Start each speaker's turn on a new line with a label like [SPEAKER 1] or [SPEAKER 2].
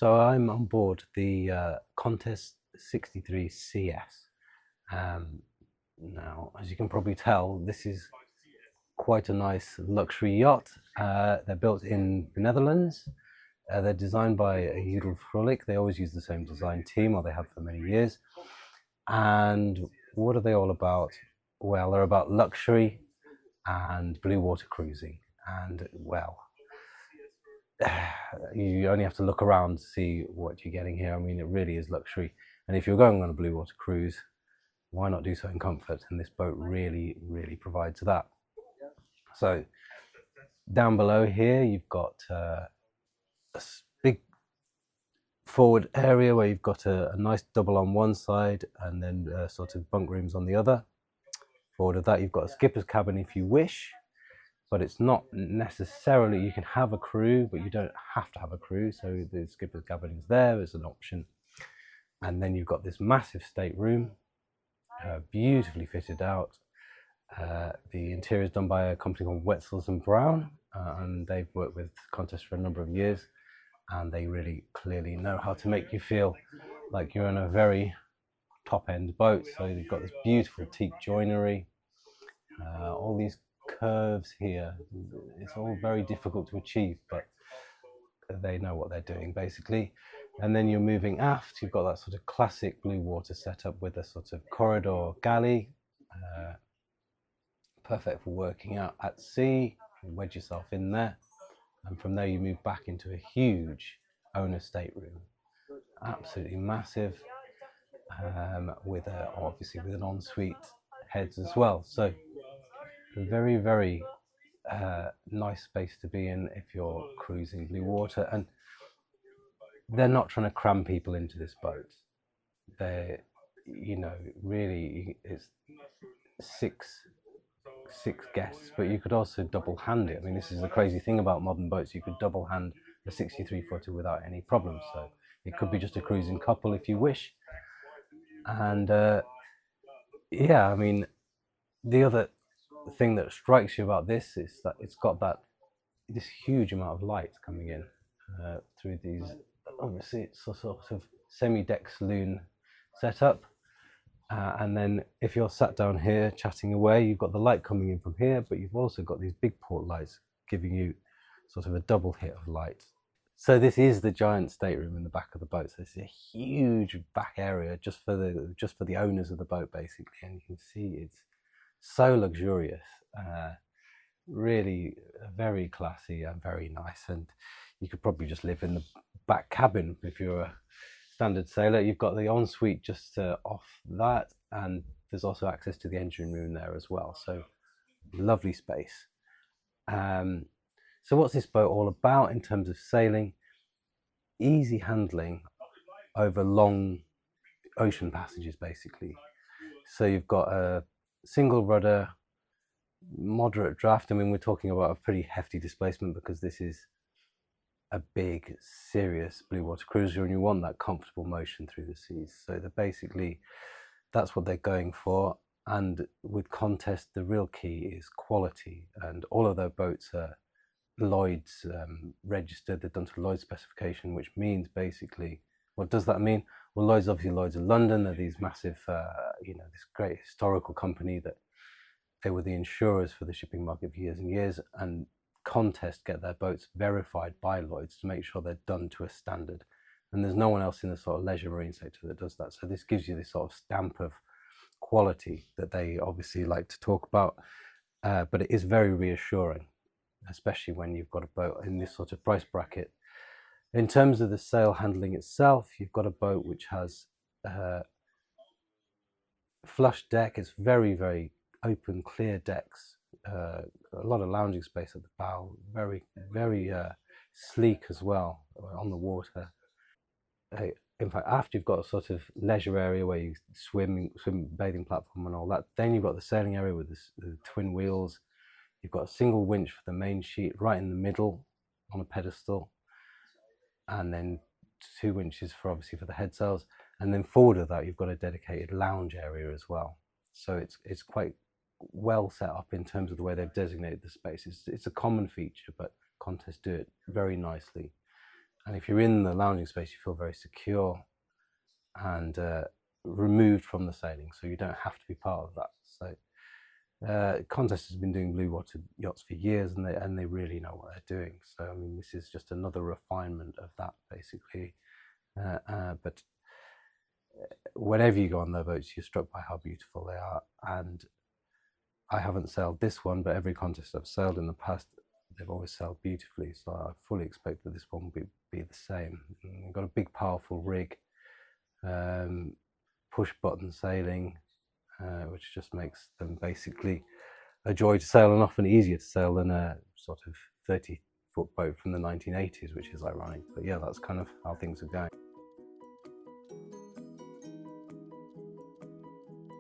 [SPEAKER 1] So I'm on board the Contest 63 CS. Um, Now, as you can probably tell, this is quite a nice luxury yacht. They're built in the Netherlands. They're designed by Udal Frulik. They always use the same design team, or they have for many years. And what are they all about? Well, they're about luxury and blue water cruising. And well, you only have to look around to see what you're getting here. I mean, it really is luxury. And if you're going on a blue water cruise, why not do so in comfort? And this boat really, really provides that. So down below here, you've got a big forward area where you've got a nice double on one side and then sort of bunk rooms on the other. Forward of that, you've got a skipper's cabin if you wish, but it's not necessarily, you can have a crew, but you don't have to have a crew. So the skipper's cabin is there as an option. And then you've got this massive stateroom, beautifully fitted out. The interior is done by a company called Wetzels and Brown, and they've worked with Contest for a number of years, and they really clearly know how to make you feel like you're in a very top-end boat. So they've got this beautiful teak joinery, all these curves here. It's all very difficult to achieve, but they know what they're doing basically. And then you're moving aft, you've got that sort of classic blue water setup with a sort of corridor galley, perfect for working out at sea. You wedge yourself in there, and from there you move back into a huge owner stateroom, absolutely massive, with obviously with an ensuite heads as well. So a very, very nice space to be in if you're cruising blue water. And they're not trying to cram people into this boat. They're, really, it's six guests, but you could also double hand it. I mean, this is the crazy thing about modern boats. You could double hand a 63 footer without any problems. So it could be just a cruising couple if you wish. And yeah, I mean, the other thing that strikes you about this is that it's got this huge amount of light coming in through these. Obviously, it's a sort of semi-deck saloon setup. And then if you're sat down here chatting away, you've got the light coming in from here, but you've also got these big port lights giving you sort of a double hit of light. So this is the giant stateroom in the back of the boat. So it's a huge back area just for the owners of the boat, basically. And you can see it's so luxurious, really very classy and very nice. And you could probably just live in the back cabin if you're a standard sailor. You've got the ensuite just off that, and there's also access to the engine room there as well. So lovely space. So what's this boat all about in terms of sailing? Easy handling over long ocean passages, basically. So you've got a single rudder, moderate draft. I mean, we're talking about a pretty hefty displacement because this is a big, serious blue water cruiser, and you want that comfortable motion through the seas. So that's what they're going for. And with Contest, the real key is quality, and all of their boats are Lloyd's registered. They're done to Lloyd's specification, which means basically, what does that mean? Well, Lloyd's of London. They're these massive, this great historical company that they were the insurers for the shipping market for years and years, and Contest get their boats verified by Lloyd's to make sure they're done to a standard. And there's no one else in the sort of leisure marine sector that does that. So this gives you this sort of stamp of quality that they obviously like to talk about, but it is very reassuring, especially when you've got a boat in this sort of price bracket. In terms of the sail handling itself, you've got a boat which has flush deck. It's very, very open, clear decks. A lot of lounging space at the bow, very, very sleek as well on the water. In fact, after you've got a sort of leisure area where you swim, bathing platform and all that, then you've got the sailing area with the twin wheels. You've got a single winch for the main sheet right in the middle on a pedestal, and then 2 winches for obviously for the head sails. And then forward of that, you've got a dedicated lounge area as well. So it's quite well set up in terms of the way they've designated the space. It's a common feature, but Contest do it very nicely. And if you're in the lounging space, you feel very secure and removed from the sailing, so you don't have to be part of that. So Contest has been doing blue water yachts for years, and they really know what they're doing. So I mean, this is just another refinement of that, basically. But whenever you go on their boats, you're struck by how beautiful they are. And I haven't sailed this one, but every Contest I've sailed in the past, they've always sailed beautifully. So I fully expect that this one will be the same. They've got a big, powerful rig, push button sailing, which just makes them basically a joy to sail and often easier to sail than a sort of 30-foot boat from the 1980s, which is ironic. But yeah, that's kind of how things are going.